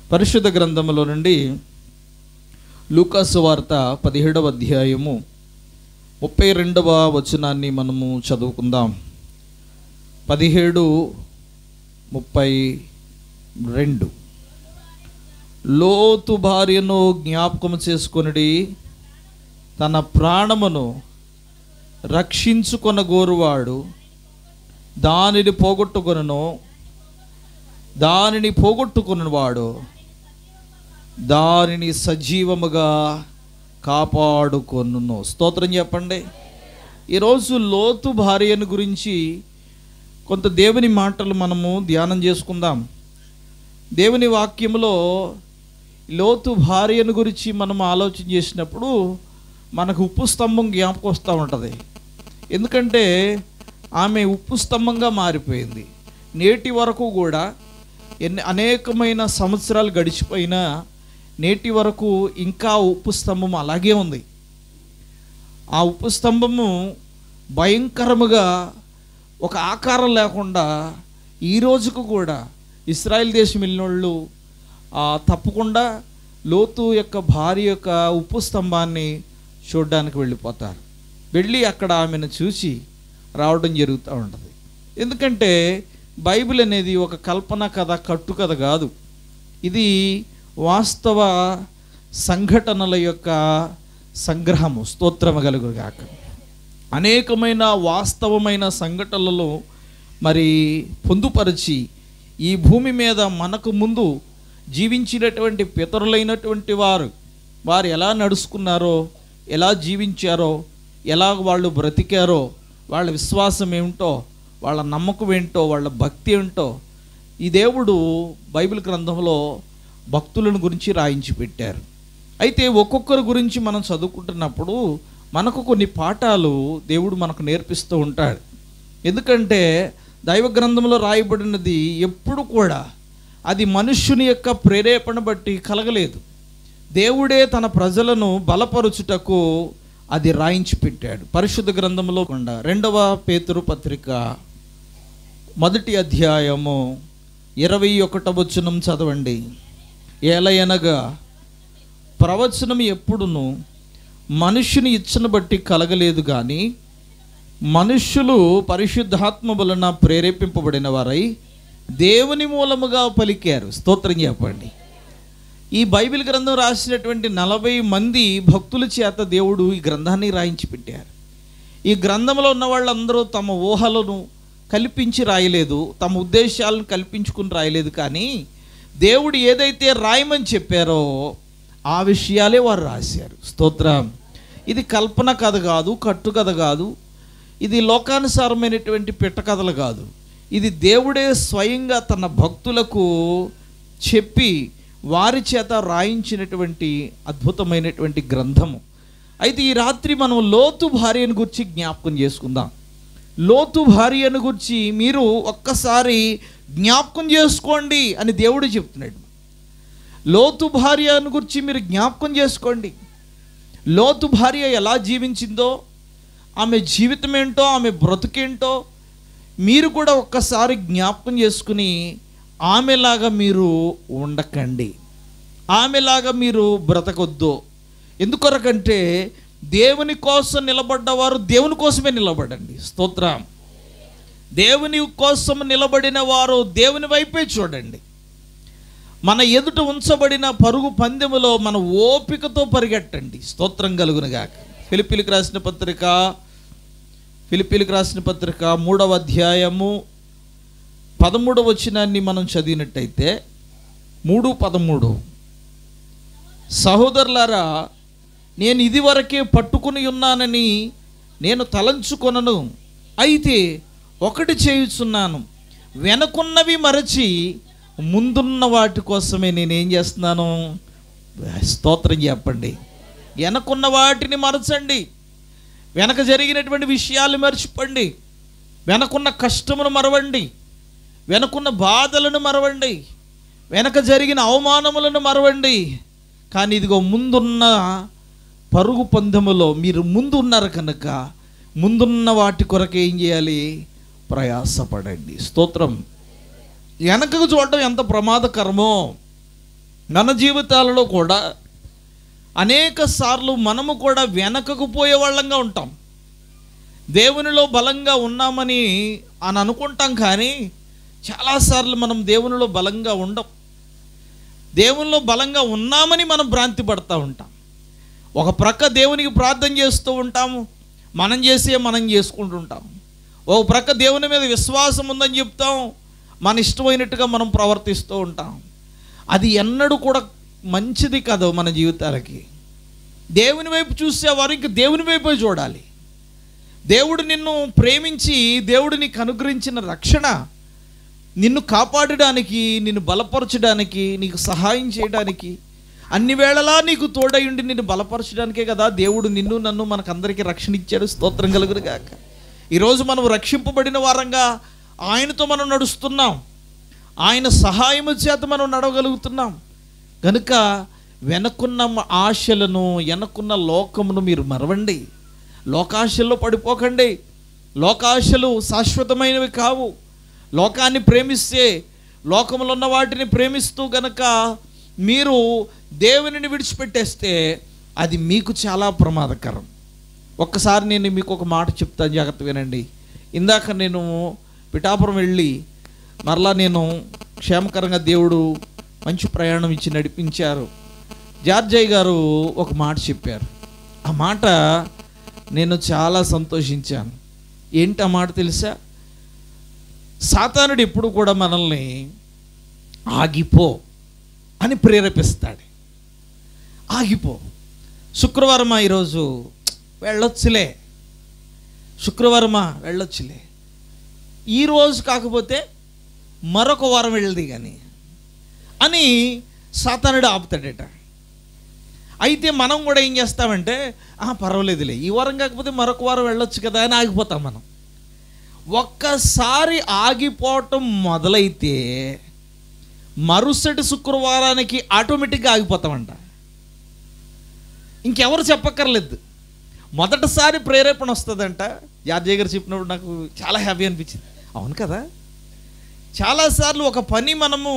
పరిశుద్ధ గ్రంథములో నుండి లూకాసు వార్త 17వ అధ్యాయము 32వ వచనాన్ని మనము చదువుకుందాం. 17:32. లోతు భార్యను జ్ఞాపకం చేసుకొనుడి, తన ప్రాణమును రక్షించుకొనగోరువాడు దానిని పోగొట్టుకొనువాడు దానిని సజీవముగా కాపాడుకొనును. స్తోత్రం చెప్పండి. ఈరోజు లోతు భార్యను గురించి కొంత దేవుని మాటలు మనము ధ్యానం చేసుకుందాం. దేవుని వాక్యములో లోతు భార్యను గురించి మనం ఆలోచన చేసినప్పుడు మనకు ఉప్పు స్తంభం జ్ఞాపకం వస్తూ ఉంటుంది. ఎందుకంటే ఆమె ఉప్పు స్తంభంగా మారిపోయింది. నేటి వరకు కూడా అనేకమైన సంవత్సరాలు గడిచిపోయినా నేటి వరకు ఇంకా ఉప్పు స్తంభం అలాగే ఉంది. ఆ ఉప్పు స్తంభము భయంకరముగా ఒక ఆకారం లేకుండా ఈ రోజుకు కూడా ఇశ్రాయేల్ దేశం వెళ్ళినోళ్ళు తప్పకుండా లోతు యొక్క భార్య యొక్క ఉప్పు స్తంభాన్ని చూడడానికి వెళ్ళిపోతారు. వెళ్ళి అక్కడ ఆమెను చూసి రావడం జరుగుతూ ఉంటుంది. ఎందుకంటే బైబిల్ అనేది ఒక కల్పన కథ, కట్టుకథ కాదు. ఇది వాస్తవ సంఘటనల యొక్క సంగ్రహము. స్తోత్రము కలుగుగాక. అనేకమైన వాస్తవమైన సంఘటనలలో మరి పొందుపరిచి ఈ భూమి మీద మనకు ముందు జీవించినటువంటి పితరులైనటువంటి వారు ఎలా నడుచుకున్నారో, ఎలా జీవించారో, ఎలా వాళ్ళు బ్రతికారో, వాళ్ళ విశ్వాసం ఏమిటో, వాళ్ళ నమ్మకం ఏంటో, వాళ్ళ భక్తి ఏంటో ఈ దేవుడు బైబిల్ గ్రంథంలో భక్తులను గురించి రాయించి పెట్టారు. అయితే ఒక్కొక్కరి గురించి మనం చదువుకుంటున్నప్పుడు మనకు కొన్ని పాఠాలు దేవుడు మనకు నేర్పిస్తూ ఉంటాడు. ఎందుకంటే దైవ గ్రంథంలో రాయబడినది ఎప్పుడు కూడా అది మనుష్యుని యొక్క ప్రేరేపణ బట్టి కలగలేదు. దేవుడే తన ప్రజలను బలపరుచుటకు అది రాయించి పెట్టాడు. పరిశుద్ధ గ్రంథంలో 2వ పేతురు పత్రిక 1వ అధ్యాయము 21వ వచనం చదవండి. ఏలయనగా ప్రవచనం ఎప్పుడును మనుష్యుని ఇచ్చను బట్టి కలగలేదు, కానీ మనుష్యులు పరిశుద్ధాత్మ వలన ప్రేరేపింపబడిన వారై దేవుని మూలముగా పలికారు. స్తోత్రం చెప్పండి. ఈ బైబిల్ గ్రంథం రాసినటువంటి 40 మంది భక్తుల చేత దేవుడు ఈ గ్రంథాన్ని రాయించి పెట్టారు. ఈ గ్రంథంలో ఉన్న వాళ్ళందరూ తమ ఊహలను కల్పించి రాయలేదు, తమ ఉద్దేశాలను కల్పించుకుని రాయలేదు. కానీ దేవుడు ఏదైతే రాయమని చెప్పారో ఆ విషయాలే వారు రాశారు. స్తోత్రం. ఇది కల్పన కథ కాదు, కట్టు కథ కాదు, ఇది లోకానుసారమైనటువంటి పిట్ట కథలు కాదు. ఇది దేవుడే స్వయంగా తన భక్తులకు చెప్పి వారి చేత రాయించినటువంటి అద్భుతమైనటువంటి గ్రంథము. అయితే ఈ రాత్రి మనం లోతు భార్యను గురించి జ్ఞాపకం చేసుకుందాం. లోతు భార్యను గురించి మీరు ఒక్కసారి జ్ఞాపకం చేసుకోండి అని దేవుడు చెప్తున్నాడు. లోతు భార్యను గురించి మీరు జ్ఞాపకం చేసుకోండి. లోతు భార్య ఎలా జీవించిందో, ఆమె జీవితం ఏంటో, ఆమె బ్రతుకేంటో మీరు కూడా ఒక్కసారి జ్ఞాపకం చేసుకుని ఆమెలాగా మీరు ఉండకండి, ఆమెలాగా మీరు బ్రతకొద్దు. ఎందుకొరకంటే దేవుని కోసం నిలబడ్డవారు దేవుని కోసమే నిలబడండి. స్తోత్రం. దేవుని కోసం నిలబడిన వారు దేవుని వైపే చూడండి. మన ఎదుట ఉంచబడిన పరుగు పందెములో మన ఓపికతో పరిగెట్టండి. స్తోత్రం కలుగునుగాక. ఫిలిప్పీలకు రాసిన పత్రిక 3వ అధ్యాయము 13వ వచనాన్ని మనం చదివినట్టయితే 3:13, సహోదరులారా, నేను ఇదివరకే పట్టుకుని ఉన్నానని నేను తలంచుకొనను, అయితే ఒకటి చేయుచున్నాను, వెనకున్నవి మరచి ముందున్న వాటి కోసమే నేనేం చేస్తున్నాను. స్తోత్రం చెప్పండి. వెనకున్న వాటిని మరచండి, వెనక జరిగినటువంటి విషయాలు మర్చిపోండి, వెనకున్న కష్టమును మరవండి, వెనకున్న బాధలను మరవండి, వెనక జరిగిన అవమానములను మరవండి. కానీ ఇదిగో ముందున్న పరుగు పందెములో మీరు ముందు ఉన్నారు కనుక ముందున్న వాటి కొరకు ఏం చేయాలి? ప్రయాసపడండి. స్తోత్రం. వెనకకు చూడటం ఎంత ప్రమాదకరమో మన జీవితాలలో కూడా అనేక సార్లు మనము కూడా వెనకకు పోయే వాళ్ళంగా ఉంటాం. దేవునిలో బలంగా ఉన్నామని అనుకుంటాం, కానీ చాలాసార్లు మనం దేవునిలో బలంగా ఉండం. దేవునిలో బలంగా ఉన్నామని మనం భ్రాంతి పడుతూ ఉంటాం. ఒక ప్రక్క దేవునికి ప్రార్థన చేస్తూ ఉంటాము, మనం చేసుకుంటూ ఉంటాం. ఒక ప్రక్క దేవుని మీద విశ్వాసం ఉందని చెప్తాం, మన ఇష్టమైనట్టుగా మనం ప్రవర్తిస్తూ ఉంటాం. అది ఎన్నడూ కూడా మంచిది కాదు మన జీవితాలకి. దేవుని వైపు చూసేవారు ఇంక దేవుని వైపే చూడాలి. దేవుడు నిన్ను ప్రేమించి, దేవుడు నీకు అనుగ్రహించిన రక్షణ నిన్ను కాపాడడానికి, నిన్ను బలపరచడానికి, నీకు సహాయం చేయడానికి, అన్ని వేళలా నీకు తోడయుండి నిన్ను బలపరచడానికే కదా దేవుడు నిన్ను నన్ను మనకందరికీ రక్షణ ఇచ్చాడు. స్తోత్రం కలుగును గాక. ఈరోజు మనం రక్షింపబడిన వారంగా ఆయనతో మనం నడుస్తున్నాం. ఆయన సహాయము చేత మనం నడవగలుగుతున్నాం. కనుక వెనకున్న ఆశలను, వెనకున్న లోకమును మీరు మరవండి. లోకాశల్లో పడిపోకండి. లోకాశలు శాశ్వతమైనవి కావు. లోకాన్ని ప్రేమిస్తే, లోకములో ఉన్న వాటిని ప్రేమిస్తూ గనక మీరు దేవునిని విడిచిపెట్టేస్తే అది మీకు చాలా ప్రమాదకరం. ఒక్కసారి నేను మీకు ఒక మాట చెప్తాను, జాగ్రత్త వినండి. ఇందాక నేను పిఠాపురం వెళ్ళి మరలా నేను క్షేమకరంగా దేవుడు మంచి ప్రయాణం ఇచ్చి నడిపించారు. జార్జయ్య గారు ఒక మాట చెప్పారు. ఆ మాట నేను చాలా సంతోషించాను. ఏంటి ఆ మాట తెలుసా? సాతానుడు ఎప్పుడు కూడా మనల్ని ఆగిపో అని ప్రేరేపిస్తాడు. ఆగిపో, శుక్రవారమా ఈరోజు వెళ్ళొచ్చులే, శుక్రవారమా వెళ్ళొచ్చులే, ఈరోజు కాకపోతే మరొక వారం వెళ్ళదు కానీ అని సాతానుడు ఆపుతాడట. అయితే మనం కూడా ఏం చేస్తామంటే, పర్వాలేదులే, ఈ వారం కాకపోతే మరొక వారం వెళ్ళొచ్చు కదా అని ఆగిపోతాం మనం. ఒక్కసారి ఆగిపోవటం మొదలైతే మరుసటి శుక్రవారానికి ఆటోమేటిక్గా ఆగిపోతామంట. ఇంకెవరు చెప్పక్కర్లేదు. మొదటిసారి ప్రేరేపణ వస్తుందంట. యాదయ్య గారు చెప్పినప్పుడు నాకు చాలా హ్యాపీ అనిపించింది. అవును కదా, చాలాసార్లు ఒక పని మనము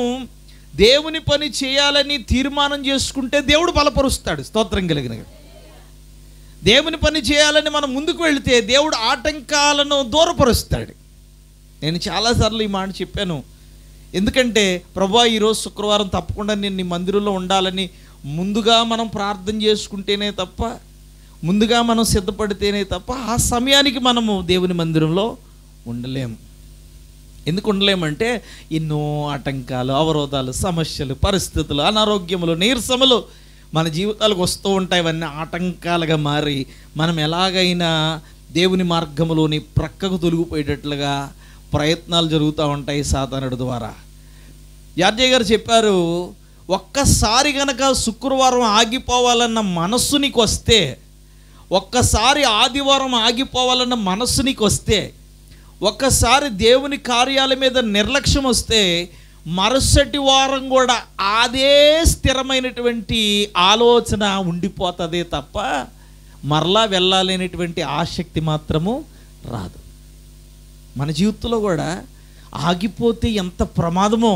దేవుని పని చేయాలని తీర్మానం చేసుకుంటే దేవుడు బలపరుస్తాడు. స్తోత్రం కలిగిన దేవుని పని చేయాలని మనం ముందుకు వెళితే దేవుడు ఆటంకాలను దూరపరుస్తాడు. నేను చాలాసార్లు ఈ మాట చెప్పాను. ఎందుకంటే ప్రభువా ఈరోజు శుక్రవారం తప్పకుండా నేను నీ మందిరంలో ఉండాలని ముందుగా మనం ప్రార్థన చేసుకుంటేనే తప్ప, ముందుగా మనం సిద్ధపడితేనే తప్ప ఆ సమయానికి మనము దేవుని మందిరంలో ఉండలేము. ఎందుకు ఉండలేమంటే ఎన్నో ఆటంకాలు, అవరోధాలు, సమస్యలు, పరిస్థితులు, అనారోగ్యములు, నీరసములు మన జీవితాలకు వస్తూ ఉంటాయి. ఇవన్నీ ఆటంకాలుగా మారి మనం ఎలాగైనా దేవుని మార్గంలోని ప్రక్కకు తొలగిపోయేటట్లుగా ప్రయత్నాలు జరుగుతూ ఉంటాయి సాతానుడి ద్వారా. యాదయ్య గారు చెప్పారు, ఒక్కసారి గనక శుక్రవారం ఆగిపోవాలన్న మనస్సు నీకు వస్తే, ఒక్కసారి ఆదివారం ఆగిపోవాలన్న మనస్సు నీకు వస్తే, ఒక్కసారి దేవుని కార్యాల మీద నిర్లక్ష్యం వస్తే మరుసటి వారం కూడా అదే స్థిరమైనటువంటి ఆలోచన ఉండిపోతుందే తప్ప మరలా వెళ్ళాలనేటువంటి ఆసక్తి మాత్రము రాదు. మన జీవితంలో కూడా ఆగిపోతే ఎంత ప్రమాదమో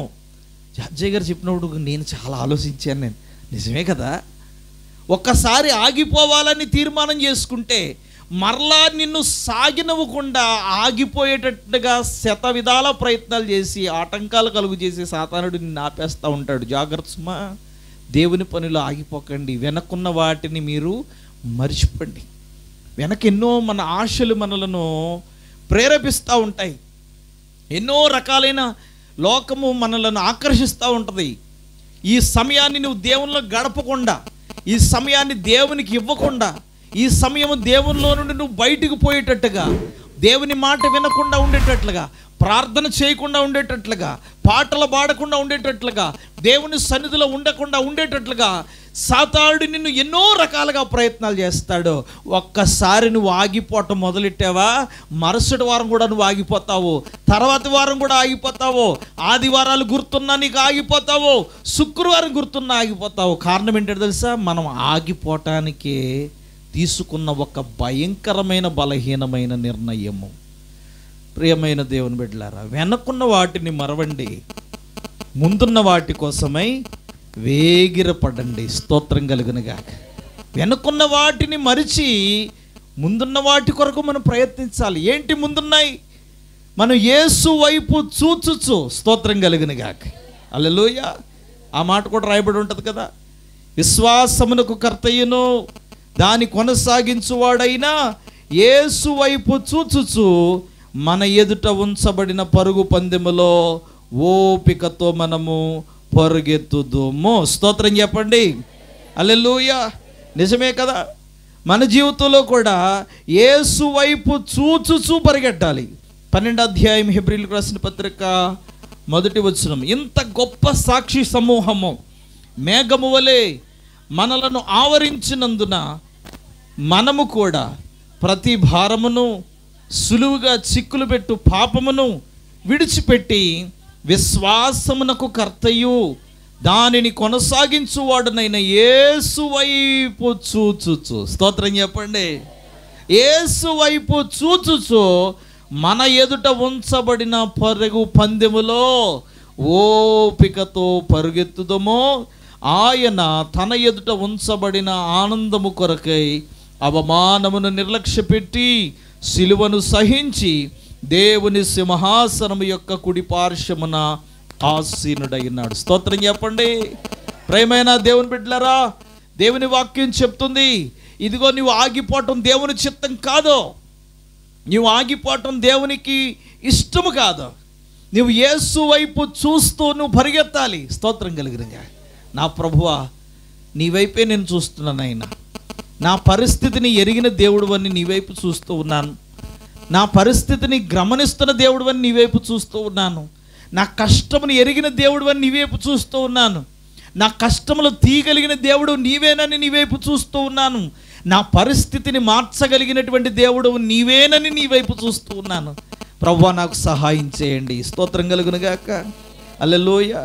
అజయ్ గారు చెప్పినప్పుడు నేను చాలా ఆలోచించాను. నేను నిజమే కదా, ఒక్కసారి ఆగిపోవాలని తీర్మానం చేసుకుంటే మరలా నిన్ను సాగినవ్వకుండా ఆగిపోయేటట్టుగా శత విధాల ప్రయత్నాలు చేసి ఆటంకాలు కలుగు చేసి సాతానుడు నిన్ను ఆపేస్తూ ఉంటాడు. జాగ్రత్త సుమా, దేవుని పనిలో ఆగిపోకండి. వెనకున్న వాటిని మీరు మర్చిపోండి. వెనక ఎన్నో మన ఆశలు మనలను ప్రేరేపిస్తూ ఉంటాయి. ఎన్నో రకాలైన లోకము మనలను ఆకర్షిస్తూ ఉంటుంది. ఈ సమయాన్ని నువ్వు దేవునిలో గడపకుండా, ఈ సమయాన్ని దేవునికి ఇవ్వకుండా, ఈ సమయము దేవునిలో నుండి నువ్వు బయటికి పోయేటట్టుగా, దేవుని మాట వినకుండా ఉండేటట్లుగా, ప్రార్థన చేయకుండా ఉండేటట్లుగా, పాటలు పాడకుండా ఉండేటట్లుగా, దేవుని సన్నిధిలో ఉండకుండా ఉండేటట్లుగా సాతానుడు నిన్ను ఎన్నో రకాలుగా ప్రయత్నాలు చేస్తాడు. ఒక్కసారి నువ్వు ఆగిపోవటం మొదలెట్టావా మరుసటి వారం కూడా నువ్వు ఆగిపోతావు, తర్వాతి వారం కూడా ఆగిపోతావు, ఆదివారాలు గుర్తున్నా నీకు ఆగిపోతావు, శుక్రవారం గుర్తున్నా ఆగిపోతావు. కారణం ఏంటంటే తెలుసా, మనం ఆగిపోవటానికే తీసుకున్న ఒక భయంకరమైన బలహీనమైన నిర్ణయము. ప్రియమైన దేవుని బిడ్డలారా, వెనకున్న వాటిని మరవండి, ముందున్న వాటి కోసమై వేగిరపడండి. స్తోత్రం కలుగునుగాక. వెనుకున్న వాటిని మరిచి ముందున్న వాటి కొరకు మనం ప్రయత్నించాలి. ఏంటి ముందున్నాయి? మనం యేసు వైపు చూచుచు, స్తోత్రం కలుగునుగాక. హల్లెలూయా. ఆ మాట కూడా రాయబడి ఉంటుంది కదా, విశ్వాసమునకు కర్తయ్యను దాని కొనసాగించువాడైనా యేసు వైపు చూచుచు మన ఎదుట ఉంచబడిన పరుగు పందెములో ఓపికతో మనము పరుగెత్తుదుము. స్తోత్రం చెప్పండి. హల్లెలూయా. నిజమే కదా. మన జీవితంలో కూడా యేసు వైపు చూచుచూ పరిగెట్టాలి. 12వ అధ్యాయం హెబ్రీయులకు రాసిన పత్రిక 1వ వచనం, ఇంత గొప్ప సాక్షి సమూహము మేఘము వలె మనలను ఆవరించినందున మనము కూడా ప్రతి భారమును సులువుగా చిక్కులు పెట్టు పాపమును విడిచిపెట్టి విశ్వాసమునకు కర్తయు దానిని కొనసాగించువాడునైన యేసు వైపు చూచుచు, స్తోత్రం చెప్పండి, యేసు వైపు చూచుచు మన ఎదుట ఉంచబడిన పరుగు పందెములో ఓపికతో పరుగెత్తుదమో ఆయన తన ఎదుట ఉంచబడిన ఆనందము కొరకై అవమానమును నిర్లక్ష్యపెట్టి సిలువను సహించి దేవుని సింహాసనము యొక్క కుడి పార్శ్వమున ఆసీనుడైనాడు. స్తోత్రం చెప్పండి. ప్రియమైన దేవుని బిడ్డలారా, దేవుని వాక్యం చెప్తుంది, ఇదిగో నువ్వు ఆగిపోవటం దేవుని చిత్తం కాదు, నువ్వు ఆగిపోవటం దేవునికి ఇష్టము కాదు. నువ్వు యేసు వైపు చూస్తూ నువ్వు పరిగెత్తాలి. స్తోత్రం కలిగినగా. నా ప్రభువా, నీ వైపే నేను చూస్తున్నాను. ఆయన నా పరిస్థితిని ఎరిగిన దేవుడు అని నీ వైపు చూస్తూ ఉన్నాను. నా పరిస్థితిని గమనిస్తున్న దేవుడు అని నీ వైపు చూస్తూ ఉన్నాను. నా కష్టమును ఎరిగిన దేవుడు అని నీ వైపు చూస్తూ ఉన్నాను. నా కష్టములు తీయగలిగిన దేవుడు నీవేనని నీ వైపు చూస్తూ ఉన్నాను. నా పరిస్థితిని మార్చగలిగినటువంటి దేవుడు నీవేనని నీ వైపు చూస్తూ ఉన్నాను. ప్రభువా, నాకు సహాయం చేయండి. స్తోత్రం కలుగునుగాక. హల్లెలూయా.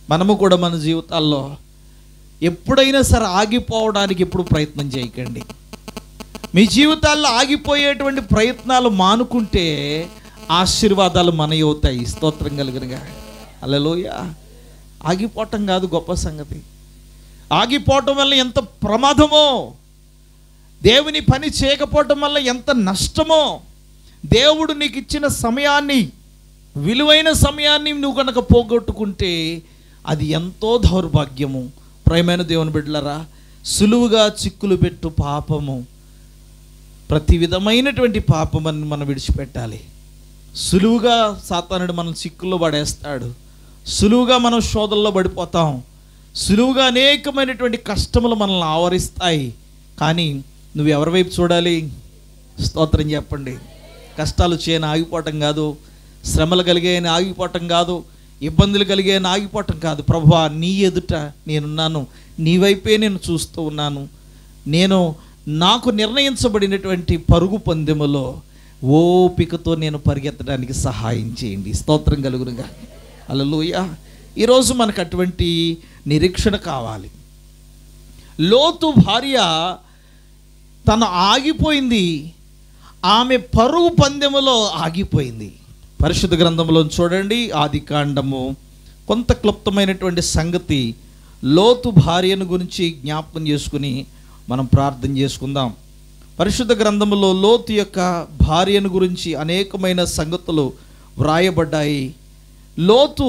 మనము కూడా మన జీవితాల్లో ఎప్పుడైనా సరే ఆగిపోవడానికి ఎప్పుడు ప్రయత్నం చేయకండి. మీ జీవితాల్లో ఆగిపోయేటువంటి ప్రయత్నాలు మానుకుంటే ఆశీర్వాదాలు మనయవుతాయి. స్తోత్రం కలుగునుగా. హల్లెలూయా. ఆగిపోవటం కాదు గొప్ప సంగతి. ఆగిపోవటం వల్ల ఎంత ప్రమాదమో, దేవుని పని చేయకపోవటం వల్ల ఎంత నష్టమో, దేవుడు నీకు ఇచ్చిన సమయాన్ని, విలువైన సమయాన్ని నువ్వు కనుక పోగొట్టుకుంటే అది ఎంతో దౌర్భాగ్యము. ప్రియమైన దేవుని బిడ్డలారా, సులువుగా చిక్కులు పెట్టు పాపము, ప్రతి విధమైనటువంటి పాపమని మనం విడిచిపెట్టాలి. సులువుగా సాతానుడు మనం చిక్కుల్లో పడేస్తాడు. సులువుగా మనం శోధనలో పడిపోతాం. సులువుగా అనేకమైనటువంటి కష్టములు మనల్ని ఆవరిస్తాయి. కానీ నువ్వు ఎవరి వైపు చూడాలి? స్తోత్రం చెప్పండి. కష్టాలు చేయని ఆగిపోవటం కాదు, శ్రమలు కలిగాయని ఆగిపోవటం కాదు, ఇబ్బందులు కలిగాయని ఆగిపోవటం కాదు. ప్రభువా, నీ ఎదుట నేనున్నాను, నీ వైపే నేను చూస్తూ ఉన్నాను. నేను నాకు నిర్ణయించబడినటువంటి పరుగు పందెములో ఓపికతో నేను పరిగెత్తడానికి సహాయం చేయండి. స్తోత్రం కలుగునుగా. హల్లెలూయా. ఈరోజు మనకు అటువంటి నిరీక్షణ కావాలి. లోతు భార్య తను ఆగిపోయింది, ఆమె పరుగు పందెములో ఆగిపోయింది. పరిశుద్ధ గ్రంథంలో చూడండి, ఆదికాండము కొంత క్లుప్తమైనటువంటి సంగతి లోతు భార్యను గురించి జ్ఞాపకం చేసుకుని మనం ప్రార్థన చేసుకుందాం. పరిశుద్ధ గ్రంథంలో లోతు యొక్క భార్యను గురించి అనేకమైన సంగతులు వ్రాయబడ్డాయి. లోతు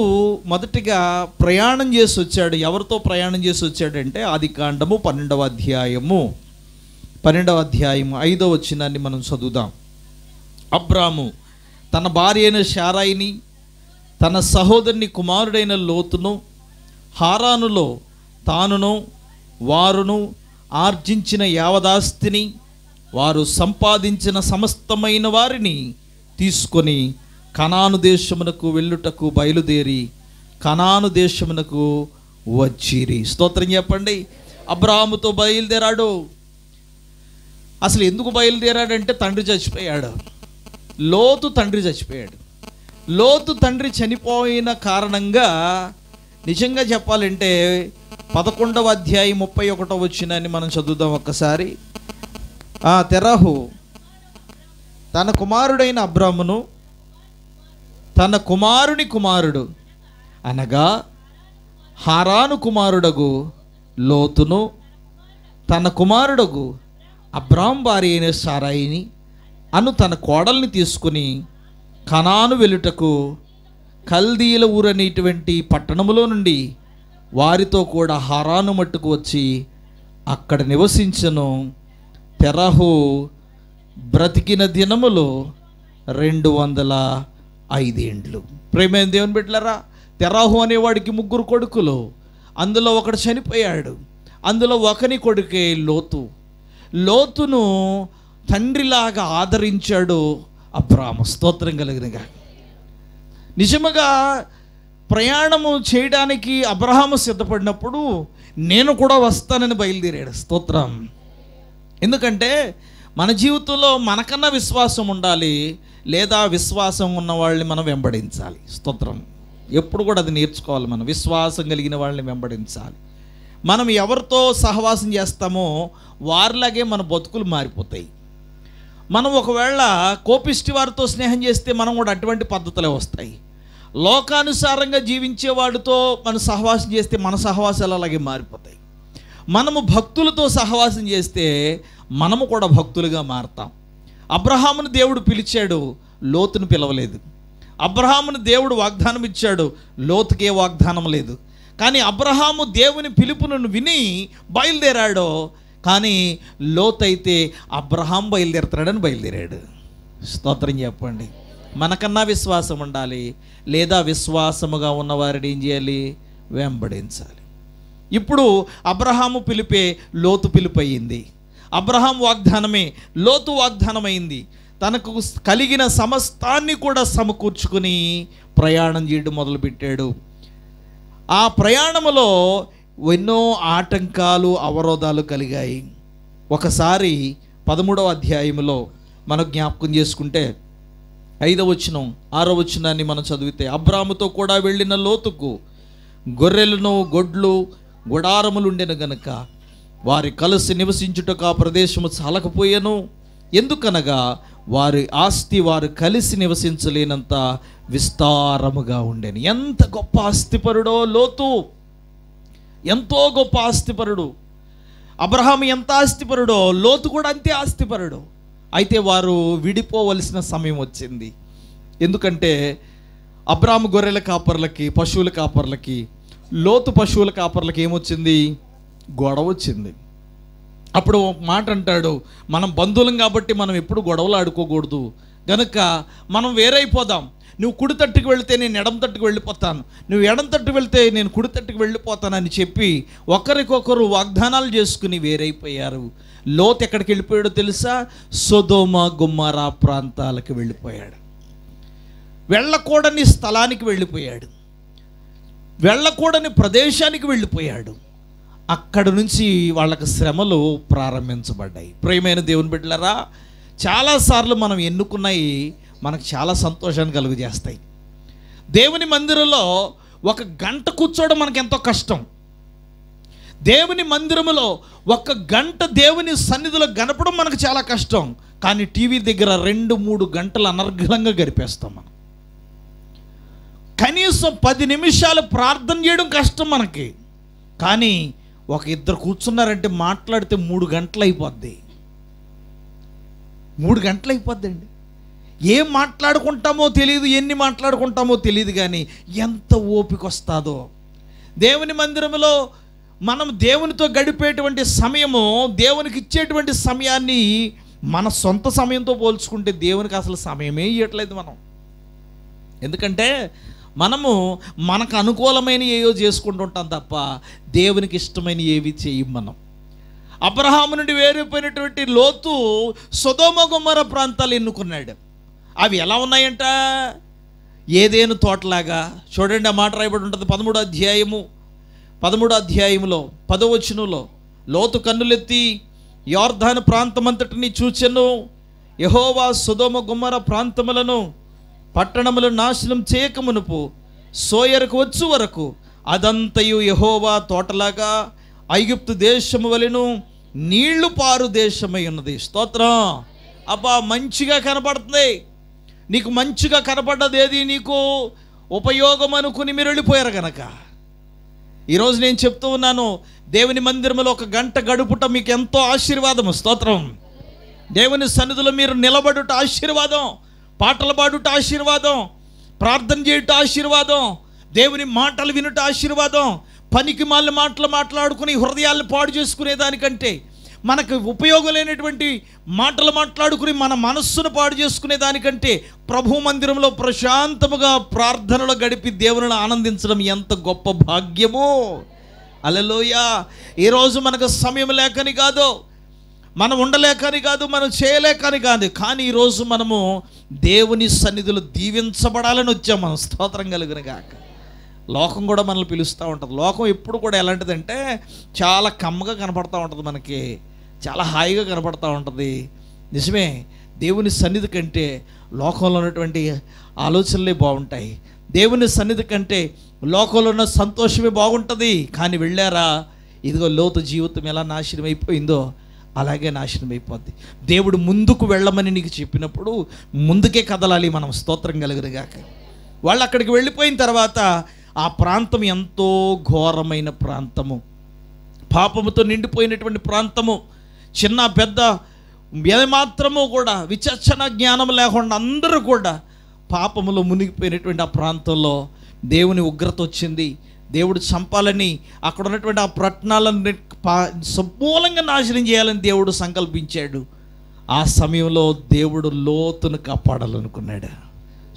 మొదటిగా ప్రయాణం చేసి వచ్చాడు. ఎవరితో ప్రయాణం చేసి వచ్చాడంటే ఆదికాండము 12వ అధ్యాయము 5వ వచనాన్ని మనం చదువుదాం. అబ్రాము తన భార్య అయిన శారాయిని, తన సహోదరుని కుమారుడైన లోతును హారానులో తానును వారును ఆర్జించిన యావదాస్తిని, వారు సంపాదించిన సమస్తమైన వారిని తీసుకొని కనాను దేశమునకు వెళ్ళుటకు బయలుదేరి కనాను దేశమునకు వచ్చిరి. స్తోత్రం చెప్పండి. అబ్రాహాముతో బయలుదేరాడు. అసలు ఎందుకు బయలుదేరాడంటే తండ్రి చచ్చిపోయాడు. లోతు తండ్రి చచ్చిపోయాడు. లోతు తండ్రి చనిపోయిన కారణంగా నిజంగా చెప్పాలంటే 11వ అధ్యాయం 31వ వచనాన్ని మనం చదువుదాం ఒక్కసారి. తెరహు తన కుమారుడైన అబ్రామును తన కుమారుని కుమారుడు అనగా హారాను కుమారుడగు లోతును తన కుమారుడగు అబ్రాం భార్య అయిన సారాయిని అను తన కోడల్ని తీసుకుని కనాను వెలుటకు కల్దీల ఊరనేటువంటి పట్టణములో నుండి వారితో కూడా హారాను మట్టుకు వచ్చి అక్కడ నివసించను. తెరహు బ్రతికిన దినములు 205 ఏండ్లు. ప్రేమైన దేవుని బిడ్డలారా, తెరహు అనేవాడికి 3 కొడుకులు, అందులో ఒకడు చనిపోయాడు. అందులో ఒకని కొడుకే లోతు. లోతును తండ్రిలాగా ఆదరించాడు అబ్రాము. స్తోత్రం కలిగినగా. నిజముగా ప్రయాణము చేయడానికి అబ్రహాము సిద్ధపడినప్పుడు నేను కూడా వస్తానని బయలుదేరాడు. స్తోత్రం. ఎందుకంటే మన జీవితంలో మనకన్నా విశ్వాసం ఉండాలి, లేదా విశ్వాసం ఉన్న వాళ్ళని మనం వెంబడించాలి. స్తోత్రం. ఎప్పుడు కూడా అది నేర్చుకోవాలి. మనం విశ్వాసం కలిగిన వాళ్ళని వెంబడించాలి. మనం ఎవరితో సహవాసం చేస్తామో వారిలాగే మన బతుకులు మారిపోతాయి. మనం ఒకవేళ కోపిష్టి వారితో స్నేహం చేస్తే మనం కూడా అటువంటి పద్ధతులే వస్తాయి. లోకానుసారంగా జీవించే వాడితో మనం సహవాసం చేస్తే మన సహవాసాలు అలాగే మారిపోతాయి. మనము భక్తులతో సహవాసం చేస్తే మనము కూడా భక్తులుగా మారతాం. అబ్రహామును దేవుడు పిలిచాడు, లోతును పిలవలేదు. అబ్రహామును దేవుడు వాగ్దానం ఇచ్చాడు, లోతుకే వాగ్దానం లేదు. కానీ అబ్రహాము దేవుని పిలుపును విని బయలుదేరాడో, కానీ లోతైతే అబ్రహాం బయలుదేరుతాడని బయలుదేరాడు. స్తోత్రం చెప్పండి. మనకన్నా విశ్వాసం ఉండాలి, లేదా విశ్వాసముగా ఉన్నవారిని ఏం చేయాలి? వెంబడించాలి. ఇప్పుడు అబ్రహాము పిలిపే లోతు పిలుపు అయ్యింది. అబ్రహాం వాగ్దానమే లోతు వాగ్దానమైంది. తనకు కలిగిన సమస్తాన్ని కూడా సమకూర్చుకుని ప్రయాణం చేయడం మొదలుపెట్టాడు. ఆ ప్రయాణములో ఎన్నో ఆటంకాలు, అవరోధాలు కలిగాయి. ఒకసారి 13వ అధ్యాయంలో మనం జ్ఞాపకం చేసుకుంటే 5వ వచనం 6వ వచనాన్ని మనం చదివితే, అబ్రాముతో కూడా వెళ్ళిన లోతుకు గొర్రెలను గొడ్లు గుడారములు ఉండెను గనుక వారి కలిసి నివసించుటకు ఆ ప్రదేశము చాలకపోయాను. ఎందుకనగా వారి ఆస్తి వారు కలిసి నివసించలేనంత విస్తారముగా ఉండెను. ఎంత గొప్ప ఆస్తిపరుడో లోతు! ఎంతో గొప్ప ఆస్తిపరుడు. అబ్రహాము ఎంత ఆస్తిపరుడో లోతు కూడా అంతే ఆస్తిపరుడు. అయితే వారు విడిపోవలసిన సమయం వచ్చింది. ఎందుకంటే అబ్రాము గొర్రెల కాపర్లకి, పశువుల కాపర్లకి, లోతు పశువుల కాపర్లకి ఏమొచ్చింది? గొడవ వచ్చింది. అప్పుడు ఒక మాట అంటాడు, మనం బంధువులం కాబట్టి మనం ఎప్పుడు గొడవలు ఆడుకోకూడదు, గనుక మనం వేరైపోదాం. నువ్వు కుడి తట్టుకు వెళితే నేను ఎడమ తట్టుకు వెళ్ళిపోతాను, నువ్వు ఎడమ తట్టు వెళితే నేను కుడి తట్టుకు వెళ్ళిపోతానని చెప్పి ఒకరికొకరు వాగ్దానాలు చేసుకుని వేరైపోయారు. లోతు ఎక్కడికి వెళ్ళిపోయాడో తెలుసా? సొదొమ గొమొర్రా ప్రాంతాలకు వెళ్ళిపోయాడు. వెళ్ళకూడని స్థలానికి వెళ్ళిపోయాడు, వెళ్ళకూడని ప్రదేశానికి వెళ్ళిపోయాడు. అక్కడ నుంచి వాళ్ళకి శ్రమలు ప్రారంభించబడ్డాయి. ప్రియమైన దేవుని బిడ్డలారా, చాలాసార్లు మనం ఎన్నుకున్నవి మనకు చాలా సంతోషాన్ని కలుగజేస్తాయి. దేవుని మందిరంలో 1 గంట కూర్చోవడం మనకు ఎంతో కష్టం. దేవుని మందిరములో 1 గంట దేవుని సన్నిధిలో గడపడం మనకు చాలా కష్టం. కానీ టీవీ దగ్గర 2-3 గంటలు అనర్గళంగా గడిపేస్తాం. మనం కనీసం 10 నిమిషాలు ప్రార్థన చేయడం కష్టం మనకి. కానీ 1-2 కూర్చున్నారంటే మాట్లాడితే 3 గంటలు అయిపోద్ది. 3 గంటలు అయిపోద్దండి. ఏం మాట్లాడుకుంటామో తెలియదు, ఎన్ని మాట్లాడుకుంటామో తెలియదు, కానీ ఎంత ఓపిక వస్తుందో. దేవుని మందిరంలో మనం దేవునితో గడిపేటువంటి సమయము, దేవునికి ఇచ్చేటువంటి సమయాన్ని మన సొంత సమయంతో పోల్చుకుంటే దేవునికి అసలు సమయమే ఇవ్వట్లేదు మనం. ఎందుకంటే మనము మనకు అనుకూలమైన ఏవో చేసుకుంటుంటాం తప్ప దేవునికి ఇష్టమైన ఏవి చేయం మనం. అబ్రహాము నుండి వేరైపోయినటువంటి లోతు సొదొమ గొమొర్రా ప్రాంతాలు ఎన్నుకున్నాడు. అవి ఎలా ఉన్నాయంట? ఏదేను తోటలాగా. చూడండి, ఆ మాట రాయబడి ఉంటుంది 13వ అధ్యాయములో 10వ వచనంలో, లోతు కన్నులెత్తి యొర్దాను ప్రాంతమంతటిని చూచెను. యెహోవా సొదొమ గొమొర్రా ప్రాంతములను పట్టణములు నాశనం చేయకమునుపు సోయరుకు వచ్చు వరకు అదంతయు యెహోవా తోటలాగా ఐగుప్తు దేశము వలెను నీళ్లు పారు దేశమై ఉన్నది. స్తోత్రం. అబ్బా, మంచిగా కనపడుతుంది. నీకు మంచిగా కనపడ్డది ఏది? నీకు ఉపయోగం అనుకుని మీరు వెళ్ళిపోయారు కనుక. ఈరోజు నేను చెప్తూ ఉన్నాను, దేవుని మందిరంలో ఒక గంట గడుపుట మీకు ఎంతో ఆశీర్వాదము. స్తోత్రం. దేవుని సన్నిధిలో మీరు నిలబడుట ఆశీర్వాదం, పాటలు పాడుట ఆశీర్వాదం, ప్రార్థన చేయుట ఆశీర్వాదం, దేవుని మాటలు వినుట ఆశీర్వాదం. పనికి మాలిన మాటలు మాట్లాడుకుని హృదయాలను పాడు చేసుకునే దానికంటే, మనకు ఉపయోగం లేనటువంటి మాటలు మాట్లాడుకుని మన మనస్సును పాడు చేసుకునే దానికంటే, ప్రభు మందిరంలో ప్రశాంతముగా ప్రార్థనలో గడిపి దేవుని ఆనందించడం ఎంత గొప్ప భాగ్యమో. హల్లెలూయా. ఈరోజు మనకు సమయం లేకని కాదు, మనం ఉండలేకని కాదు, మనం చేయలేకని కాదు, కానీ ఈరోజు మనము దేవుని సన్నిధిలో దీవించబడాలని వచ్చాం మనం. స్తోత్రం కలుగును గాక. లోకం కూడా మనల్ని పిలుస్తూ ఉంటుంది. లోకం ఎప్పుడు కూడా ఎలాంటిదంటే చాలా కమ్మగా కనపడతా ఉంటుంది, మనకి చాలా హాయిగా కనపడతా ఉంటుంది. నిజమే, దేవుని సన్నిధి కంటే లోకంలో ఉన్నటువంటి ఆలోచనలే బాగుంటాయి. దేవుని సన్నిధి కంటే లోకంలో ఉన్న సంతోషమే బాగుంటుంది. కానీ వెళ్ళారా, ఇదిగో లోతు జీవితం ఎలా నాశనం అయిపోయిందో అలాగే నాశనం అయిపోద్ది. దేవుడు ముందుకు వెళ్ళమని నీకు చెప్పినప్పుడు ముందుకే కదలాలి మనం. స్తోత్రం కలుగునుగాక. వాళ్ళు అక్కడికి వెళ్ళిపోయిన తర్వాత ఆ ప్రాంతం ఎంతో ఘోరమైన ప్రాంతము, పాపముతో నిండిపోయినటువంటి ప్రాంతము. చిన్న పెద్ద ఏమాత్రము కూడా విచక్షణ జ్ఞానం లేకుండా అందరూ కూడా పాపములో మునిగిపోయినటువంటి ఆ ప్రాంతంలో దేవుని ఉగ్రత వచ్చింది. దేవుడు చంపాలని, అక్కడ ఉన్నటువంటి ఆ పట్టణాలను సమూలంగా నాశనం చేయాలని దేవుడు సంకల్పించాడు. ఆ సమయంలో దేవుడు లోతును కాపాడాలనుకున్నాడు.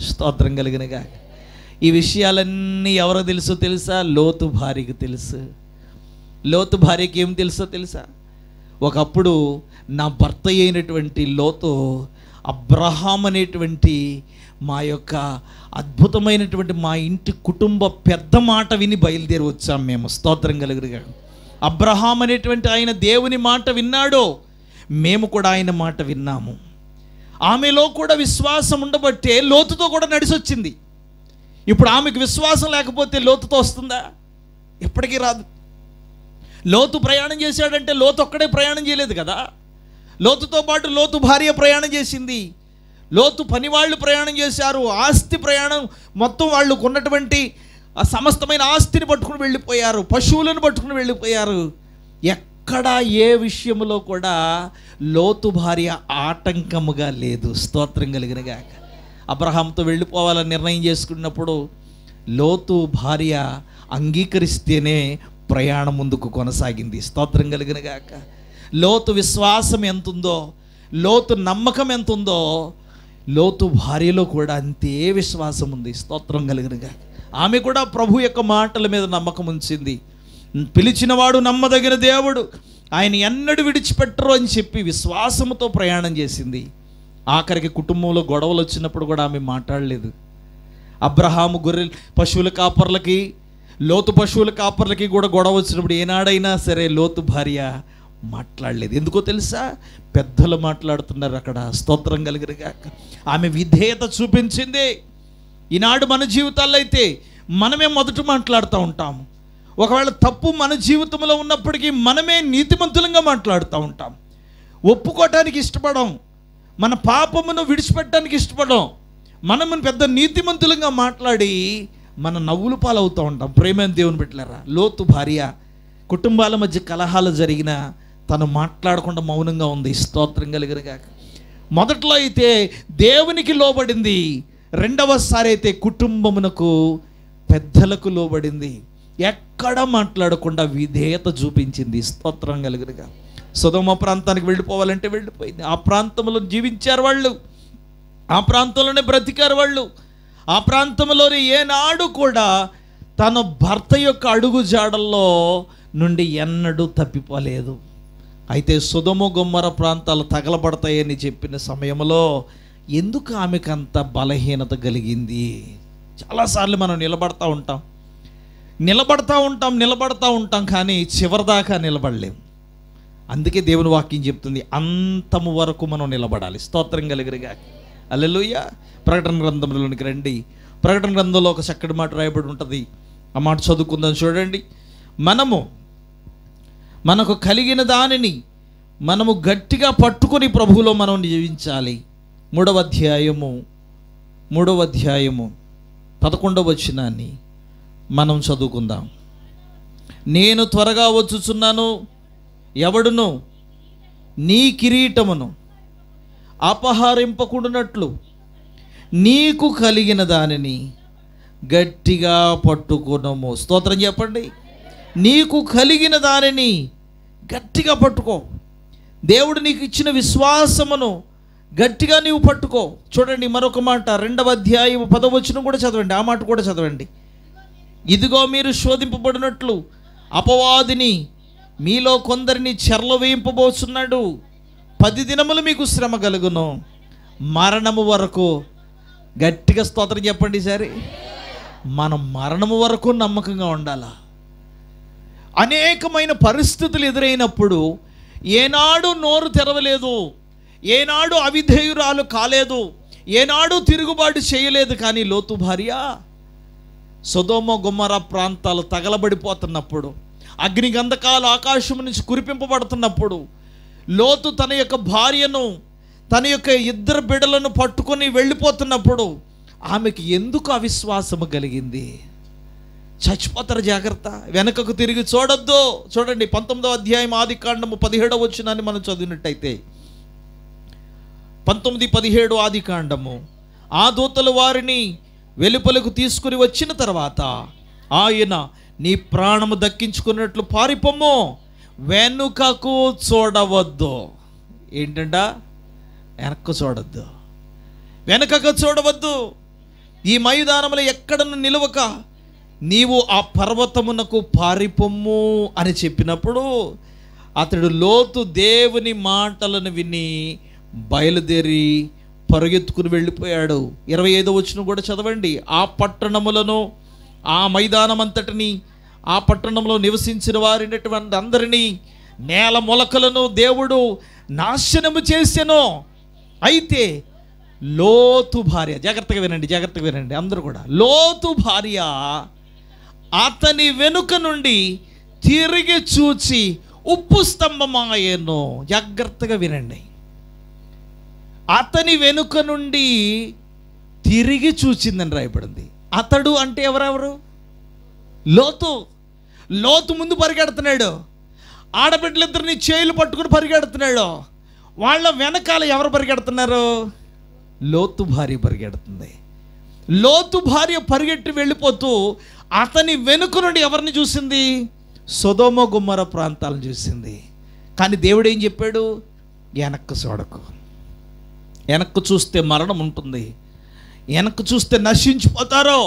స్తోత్రం కలిగినగా. ఈ విషయాలన్నీ ఎవరికి తెలుసా? లోతు భార్యకి తెలుసు. లోతు భార్యకి ఏం తెలుసా? ఒకప్పుడు నా భర్త అయినటువంటి లోతు అబ్రహాం అనేటువంటి మా యొక్క అద్భుతమైనటువంటి మా ఇంటి కుటుంబ పెద్ద మాట విని బయలుదేరి వచ్చాం మేము. స్తోత్రం కలుగునుగా. అబ్రహాం అనేటువంటి ఆయన దేవుని మాట విన్నాడు, మేము కూడా ఆయన మాట విన్నాము. ఆమెలో కూడా విశ్వాసం ఉండబట్టే లోతుతో కూడా నడిచి వచ్చింది. ఇప్పుడు ఆమెకు విశ్వాసం లేకపోతే లోతుతో వస్తుందా? ఎప్పటికీ రాదు. లోతు ప్రయాణం చేశాడంటే లోతు ఒక్కడే ప్రయాణం చేయలేదు కదా. లోతుతో పాటు లోతు భార్య ప్రయాణం చేసింది, లోతు పనివాళ్ళు ప్రయాణం చేశారు, ఆస్తి ప్రయాణం మొత్తం వాళ్ళు ఉన్నటువంటి ఆ సమస్తమైన ఆస్తిని పట్టుకుని వెళ్ళిపోయారు, పశువులను పట్టుకుని వెళ్ళిపోయారు. ఎక్కడ ఏ విషయంలో కూడా లోతు భార్య ఆటంకముగా లేదు. స్తోత్రం కలిగినగా. అబ్రహాంతో వెళ్ళిపోవాలని నిర్ణయం చేసుకున్నప్పుడు లోతు భార్య అంగీకరిస్తేనే ప్రయాణం ముందుకు కొనసాగింది. స్తోత్రం కలిగినగాక. లోతు విశ్వాసం ఎంతుందో, లోతు నమ్మకం ఎంతుందో, లోతు భార్యలో కూడా అంతే విశ్వాసం ఉంది. స్తోత్రం కలిగినగాక. ఆమె కూడా ప్రభు యొక్క మాటల మీద నమ్మకం ఉంచింది. పిలిచినవాడు నమ్మదగిన దేవుడు, ఆయన ఎన్నడూ విడిచిపెట్టరు అని చెప్పి విశ్వాసంతో ప్రయాణం చేసింది. ఆఖరికి కుటుంబంలో గొడవలు వచ్చినప్పుడు కూడా ఆమె మాట్లాడలేదు. అబ్రహాము గొర్రెలు పశువుల కాపర్లకి, లోతు పశువుల కాపర్లకి కూడా గొడవ వచ్చినప్పుడు ఏనాడైనా సరే లోతు భార్య మాట్లాడలేదు. ఎందుకో తెలుసా? పెద్దలు మాట్లాడుతున్నారు అక్కడ. స్తోత్రం కలిగినగాక. ఆమె విధేయత చూపించింది. ఈనాడు మన జీవితాల్లో అయితే మనమే మొదట మాట్లాడుతూ ఉంటాము. ఒకవేళ తప్పు మన జీవితంలో ఉన్నప్పటికీ మనమే నీతిమంతులంగా మాట్లాడుతూ ఉంటాం. ఒప్పుకోవటానికి ఇష్టపడం, మన పాపమును విడిచిపెట్టడానికి ఇష్టపడం. మనము పెద్ద నీతిమంతులంగా మాట్లాడి మన నవ్వులు పాలవుతూ ఉంటాం. ప్రేమైన దేవుని బిడ్డలారా, లోతు భార్య కుటుంబాల మధ్య కలహాలు జరిగినా తను మాట్లాడకుండా మౌనంగా ఉంది. స్తోత్రం కలిగినగాక. మొదట్లో అయితే దేవునికి లోబడింది, రెండవసారి అయితే కుటుంబమునకు పెద్దలకు లోబడింది. ఎక్కడ మాట్లాడకుండా విధేయత చూపించింది. స్తోత్రం కలిగినగా. సొదొమ ప్రాంతానికి వెళ్ళిపోవాలంటే వెళ్ళిపోయింది. ఆ ప్రాంతంలో జీవించారు వాళ్ళు, ఆ ప్రాంతంలోనే బ్రతికారు వాళ్ళు. ఆ ప్రాంతంలోనే ఏనాడు కూడా తన భర్త యొక్క అడుగు జాడల్లో నుండి ఎన్నడూ తప్పిపోలేదు. అయితే సొదొమ గొమొర్రా ప్రాంతాలు తగలబడతాయని చెప్పిన సమయంలో ఎందుకు ఆమెకు అంత బలహీనత కలిగింది? చాలాసార్లు మనం నిలబడతా ఉంటాం కానీ చివరిదాకా నిలబడలేం. అందుకే దేవుని వాక్యం చెప్తుంది, అంతము వరకు మనం నిలబడాలి. స్తోత్రం కలిగినగా. హల్లెలూయా. ప్రకటన గ్రంథంలోనికి రండి. ప్రకటన గ్రంథంలో ఒక చక్కటి మాట రాయబడి ఉంటుంది. ఆ మాట చదువుకుందాం. చూడండి, మనకు కలిగిన దానిని మనము గట్టిగా పట్టుకొని ప్రభువులో మనం జీవించాలి. 3వ అధ్యాయము 11వ వచనాన్ని మనం చదువుకుందాం. నేను త్వరగా వచ్చుచున్నాను, ఎవడును నీ కిరీటమును అపహరింపకుండునట్లు నీకు కలిగిన దానిని గట్టిగా పట్టుకొనము. స్తోత్రం చెప్పండి. నీకు కలిగిన దానిని గట్టిగా పట్టుకో. దేవుడు నీకు ఇచ్చిన విశ్వాసమును గట్టిగా నీవు పట్టుకో. చూడండి మరొక మాట, 2వ అధ్యాయం 10వ వచనం కూడా చదవండి. ఆ మాట కూడా చదవండి. ఇదిగో మీరు శోధింపబడినట్లు అపవాదిని మీలో కొందరిని చెరలో వేయింపబోతున్నాడు. 10 దినములు మీకు శ్రమ కలుగును, మరణము వరకు. గట్టిగా స్తోత్రం చెప్పండి. సరే, మనం మరణము వరకు నమ్మకంగా ఉండాలా. అనేకమైన పరిస్థితులు ఎదురైనప్పుడు ఏనాడు నోరు తెరవలేదు, ఏనాడు అవిధేయురాలు కాలేదు, ఏనాడు తిరుగుబాటు చేయలేదు. కానీ లోతు భార్య సొదొమ గొమొర్రా ప్రాంతాలు తగలబడిపోతున్నప్పుడు, అగ్ని గంధకాలు ఆకాశం నుంచి కురిపింపబడుతున్నప్పుడు, లోతు తన యొక్క భార్యను, తన యొక్క 2 బిడ్డలను పట్టుకొని వెళ్ళిపోతున్నప్పుడు ఆమెకి ఎందుకు అవిశ్వాసము కలిగింది? చచ్చిపోతారు, జాగ్రత్త, వెనకకు తిరిగి చూడొద్దు. చూడండి 19వ అధ్యాయం ఆదికాండము 17వ వచనాన్ని మనం చదివినట్టయితే, 19:17 ఆదికాండము. ఆ దూతలు వారిని వెలుపలకు తీసుకుని వచ్చిన తర్వాత ఆయన, నీ ప్రాణము దక్కించుకున్నట్లు పారిపోము, వెనుకకు చూడవద్దు. ఏంటంట? వెనక్కు చూడొద్దు, వెనకకు చూడవద్దు. ఈ మైదానములో ఎక్కడను నిలవక నీవు ఆ పర్వతమునకు పారిపోము అని చెప్పినప్పుడు అతడు లోతు దేవుని మాటలను విని బయలుదేరి పరుగెత్తుకుని వెళ్ళిపోయాడు. 25వ వచనం కూడా చదవండి. ఆ పట్టణములను, ఆ మైదానం అంతటిని, ఆ పట్టణంలో నివసించిన వారినటువంటి అందరినీ, నేల మొలకలను దేవుడు నాశనము చేసెను. అయితే లోతు భార్య, జాగ్రత్తగా వినండి, జాగ్రత్తగా వినండి అందరూ కూడా, లోతు భార్య అతని వెనుక నుండి తిరిగి చూచి ఉప్పు స్తంభమాయెను. జాగ్రత్తగా వినండి. అతని వెనుక నుండి తిరిగి చూచిందని రాయబడింది. అతడు అంటే ఎవరెవరు? లోతు. లోతు ముందు పరిగెడుతున్నాడు, ఆడబిడ్డలిద్దరిని చేతులు పట్టుకుని పరిగెడుతున్నాడు. వాళ్ళ వెనకాల ఎవరు పరిగెడుతున్నారు? లోతు భార్య పరిగెడుతుంది. లోతు భార్య పరిగెట్టి వెళ్ళిపోతూ అతని వెనుక నుండి ఎవరిని చూసింది? సొదొమ గొమొర్రా ప్రాంతాలను చూసింది. కానీ దేవుడు ఏం చెప్పాడు? వెనక్కు చూడకు. వెనక్కు చూస్తే మరణం ఉంటుంది, వెనక్కు చూస్తే నశించిపోతారో.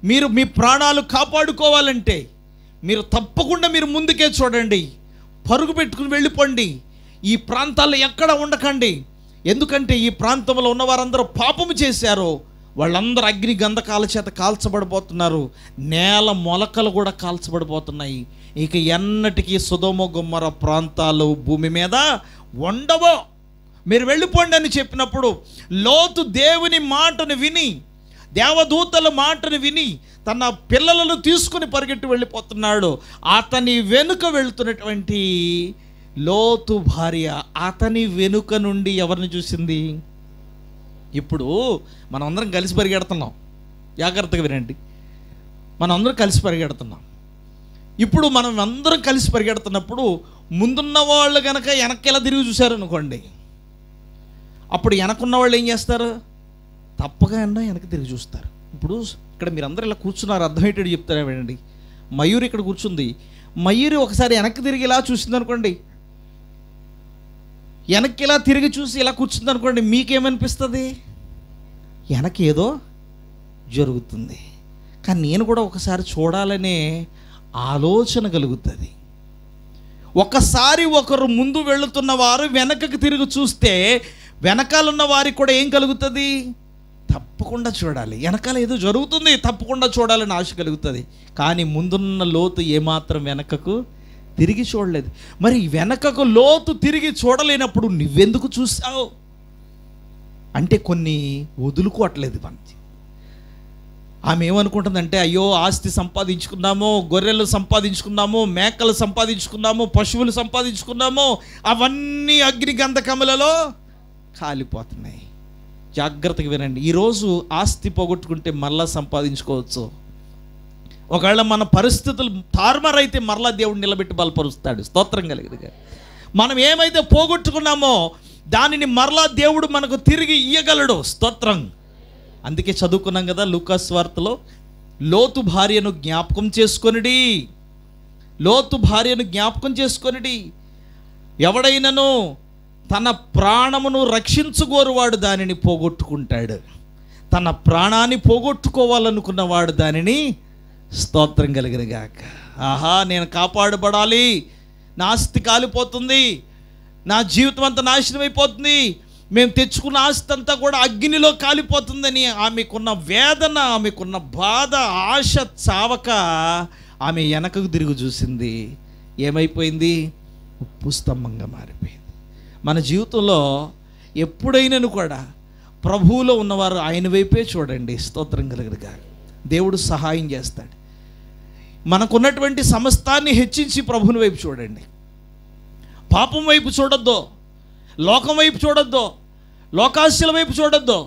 మీరు మీ ప్రాణాలు కాపాడుకోవాలంటే మీరు తప్పకుండా మీరు ముందుకే చూడండి, పరుగు పెట్టుకుని వెళ్ళిపోండి. ఈ ప్రాంతాల్లో ఎక్కడ ఉండకండి. ఎందుకంటే ఈ ప్రాంతంలో ఉన్న వారందరూ పాపము చేశారు. వాళ్ళందరూ అగ్ని గంధకాల చేత కాల్చబడిపోతున్నారు, నేల మొలకలు కూడా కాల్చబడిపోతున్నాయి. ఇక ఎన్నటికీ సొదొమ గొమొర్రా ప్రాంతాలు భూమి మీద ఉండవు, మీరు వెళ్ళిపోండి అని చెప్పినప్పుడు లోతు దేవుని మాటను విని, దేవదూతల మాటను విని తన పిల్లలను తీసుకుని పరిగెట్టి వెళ్ళిపోతున్నాడు. అతని వెనుక వెళుతున్నటువంటి లోతు భార్య అతని వెనుక నుండి ఎవరిని చూసింది? ఇప్పుడు మనం అందరం కలిసి పరిగెడుతున్నాం, జాగ్రత్తగా వినండి, మనం అందరం కలిసి పరిగెడుతున్నాం. ఇప్పుడు మనం అందరం కలిసి పరిగెడుతున్నప్పుడు ముందున్న వాళ్ళు కనుక వెనక్కి ఎలా తిరిగి చూశారనుకోండి, అప్పుడు వెనకున్న వాళ్ళు ఏం చేస్తారు? తప్పగా అన్నా వెనక్కి తిరిగి చూస్తారు. ఇప్పుడు ఇక్కడ మీరందరూ ఇలా కూర్చున్నారు, అర్థమయ్యేటట్టు చెప్తారా వినండి. మయూరి ఇక్కడ కూర్చుంది, మయూరి ఒకసారి వెనక్కి తిరిగి ఇలా చూసింది అనుకోండి, వెనక్కి ఇలా తిరిగి చూసి ఇలా కూర్చుంది అనుకోండి, మీకేమనిపిస్తుంది? వెనక్కి ఏదో జరుగుతుంది. కానీ నేను కూడా ఒకసారి చూడాలనే ఆలోచన కలుగుతుంది. ఒకసారి ఒకరు ముందు వెళుతున్న వారు వెనకకి తిరిగి చూస్తే వెనకాలన్న వారికి కూడా ఏం కలుగుతుంది? తప్పకుండా చూడాలి, వెనకాల ఏదో జరుగుతుంది, తప్పకుండా చూడాలని ఆశ కలుగుతుంది. కానీ ముందున్న లోతు ఏమాత్రం వెనకకు తిరిగి చూడలేదు. మరి వెనకకు లోతు తిరిగి చూడలేనప్పుడు నువ్వెందుకు చూసావు అంటే కొన్ని వదులుకోవట్లేదు మనకి. ఆమె ఏమనుకుంటుందంటే, అయ్యో ఆస్తి సంపాదించుకున్నాము, గొర్రెలు సంపాదించుకున్నాము, మేకలు సంపాదించుకున్నాము, పశువులు సంపాదించుకున్నాము, అవన్నీ అగ్ని గంధకములలో కాలిపోతున్నాయి. జాగ్రత్తగా వినండి, ఈరోజు ఆస్తి పోగొట్టుకుంటే మళ్ళా సంపాదించుకోవచ్చు, ఒకవేళ మన పరిస్థితులు తారుమారైతే మరలా దేవుడు నిలబెట్టి బలపరుస్తాడు. స్తోత్రం కలిగినగా. మనం ఏమైతే పోగొట్టుకున్నామో దానిని మరలా దేవుడు మనకు తిరిగి ఇయ్యగలడు. స్తోత్రం. అందుకే చదువుకున్నాం కదా లూకాస్ వార్తలో, లోతు భార్యను జ్ఞాపకం చేసుకొనిడి, లోతు భార్యను జ్ఞాపకం చేసుకొనిడి. ఎవడైనను తన ప్రాణమును రక్షించుకోరువాడు దానిని పోగొట్టుకుంటాడు, తన ప్రాణాన్ని పోగొట్టుకోవాలనుకున్నవాడు దానిని, స్తోత్రం కలిగిన గాక. ఆహా, నేను కాపాడబడాలి, నా ఆస్తి కాలిపోతుంది, నా జీవితం అంతా నాశనం అయిపోతుంది, మేము తెచ్చుకున్న ఆస్తి అంతా కూడా అగ్నిలో కాలిపోతుందని ఆమెకున్న వేదన, ఆమెకున్న బాధ, ఆశ చావక ఆమె వెనకకు తిరిగి చూసింది. ఏమైపోయింది? ఉప్పు స్తంభంగా మారిపోయింది. మన జీవితంలో ఎప్పుడైనాను కూడా ప్రభువులో ఉన్నవారు ఆయన వైపే చూడండి. స్తోత్రం కలిగినగా. దేవుడు సహాయం చేస్తాడు. మనకున్నటువంటి సమస్తాన్ని హెచ్చించి ప్రభుని వైపు చూడండి. పాపం వైపు చూడొద్దు, లోకం వైపు చూడొద్దు, లోకాశల వైపు చూడొద్దు.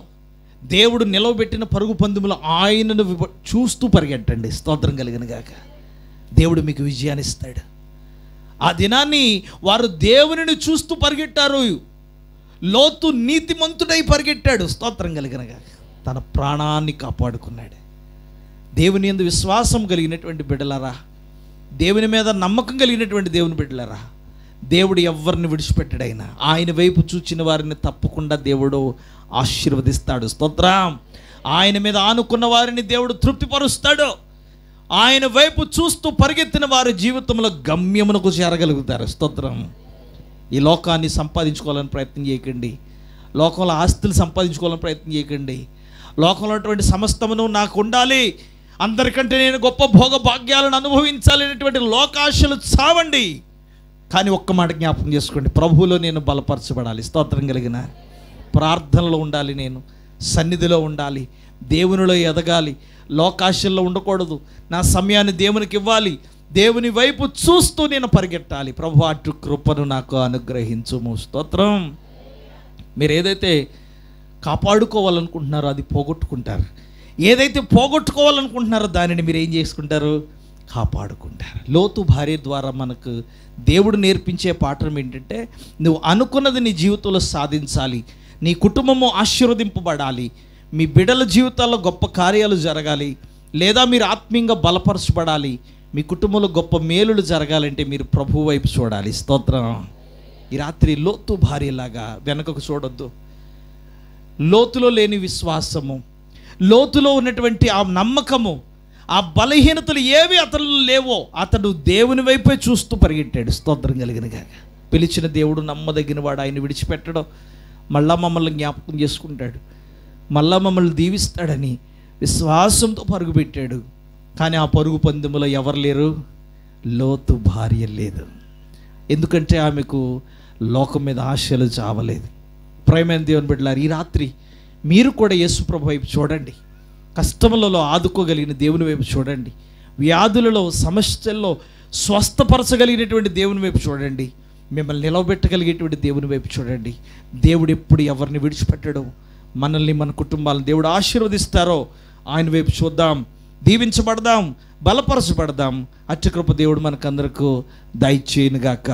దేవుడు నిలవబెట్టిన పరుగు పందెములో ఆయనను చూస్తూ పరిగెట్టండి. స్తోత్రం కలిగిన గాక. దేవుడు మీకు విజయాన్ని ఇస్తాడు. ఆ దినాన్ని వారు దేవునిని చూస్తూ పరిగెట్టారు. లోతు నీతిమంతుడై పరిగెట్టాడు. స్తోత్రం కలిగిన గాక. తన ప్రాణాన్ని కాపాడుకున్నాడు. దేవుని యందు విశ్వాసం కలిగినటువంటి బిడ్డలారా, దేవుని మీద నమ్మకం కలిగినటువంటి దేవుని బిడ్డలారా, దేవుడు ఎవరిని విడిచిపెట్టాడైనా ఆయన వైపు చూచిన వారిని తప్పకుండా దేవుడు ఆశీర్వదిస్తాడు. స్తోత్రం. ఆయన మీద ఆనుకున్న వారిని దేవుడు తృప్తిపరుస్తాడు. ఆయన వైపు చూస్తూ పరిగెత్తిన వారి జీవితంలో గమ్యమునకు చేరగలుగుతారు. స్తోత్రం. ఈ లోకాన్ని సంపాదించుకోవాలని ప్రయత్నం చేయకండి. లోకంలో ఆస్తులు సంపాదించుకోవాలని ప్రయత్నం చేయకండి. లోకంలో ఉన్నటువంటి సమస్తమును నాకు ఉండాలి, అందరికంటే నేను గొప్ప భోగ భాగ్యాలను అనుభవించాలనేటువంటి లోకాశలు చావండి. కానీ ఒక్క మాట జ్ఞాపకం చేసుకోండి, ప్రభువులో నేను బలపరచబడాలి. స్తోత్రం కలిగిన ప్రార్థనలో ఉండాలి, నేను సన్నిధిలో ఉండాలి, దేవునిలో ఎదగాలి, లోకాశల్లో ఉండకూడదు. నా సమయాన్ని దేవునికి ఇవ్వాలి, దేవుని వైపు చూస్తూ నేను పరిగెట్టాలి. ప్రభు అటు కృపను నాకు అనుగ్రహించుము. స్తోత్రం. మీరు ఏదైతే కాపాడుకోవాలనుకుంటున్నారో అది పోగొట్టుకుంటారు. ఏదైతే పోగొట్టుకోవాలనుకుంటున్నారో దానిని మీరు ఏం చేసుకుంటారు? కాపాడుకుంటారు. లోతు భార్య ద్వారా మనకు దేవుడు నేర్పించే పాఠం ఏంటంటే, నువ్వు అనుకున్నది నీ జీవితంలో సాధించాలి, నీ కుటుంబము ఆశీర్వదింపబడాలి, మీ బిడ్డల జీవితాల్లో గొప్ప కార్యాలు జరగాలి, లేదా మీరు ఆత్మీయంగా బలపరచబడాలి, మీ కుటుంబంలో గొప్ప మేలులు జరగాలంటే మీరు ప్రభువు వైపు చూడాలి. స్తోత్రం. ఈ రాత్రి లోతు భార్యలాగా వెనకకు చూడొద్దు. లోతులో లేని విశ్వాసము, లోతులో ఉన్నటువంటి ఆ నమ్మకము, ఆ బలహీనతలు ఏవి అతను లేవో అతడు దేవుని వైపే చూస్తూ పరిగెట్టాడు. స్తోత్రం కలిగినగా. పిలిచిన దేవుడు నమ్మదగిన వాడు, ఆయన విడిచిపెట్టడం, మళ్ళా మమ్మల్ని జ్ఞాపకం చేసుకుంటాడు, మళ్ళా మమ్మల్ని దీవిస్తాడని విశ్వాసంతో పరుగుపెట్టాడు. కానీ ఆ పరుగు పందెములో ఎవరు లేరు? లోతు భార్య లేదు. ఎందుకంటే ఆమెకు లోకం మీద ఆశలు చావలేదు. ప్రేమైన దేవుని బిడ్డలారా, ఈ రాత్రి మీరు కూడా యేసు ప్రభు వైపు చూడండి. కష్టములలో ఆదుకోగలిగిన దేవుని వైపు చూడండి. వ్యాధులలో, సమస్యల్లో స్వస్థపరచగలిగినటువంటి దేవుని వైపు చూడండి. మిమ్మల్ని నిలవబెట్టగలిగేటువంటి దేవుని వైపు చూడండి. దేవుడు ఎప్పుడు ఎవరిని విడిచిపెట్టడం, మనల్ని, మన కుటుంబాలను దేవుడు ఆశీర్వదిస్తారో ఆయన వైపు చూద్దాం, దీవించబడదాం, బలపరచబడదాం. అత్య కృప దేవుడు మనకందరకు దయచేయునుగాక.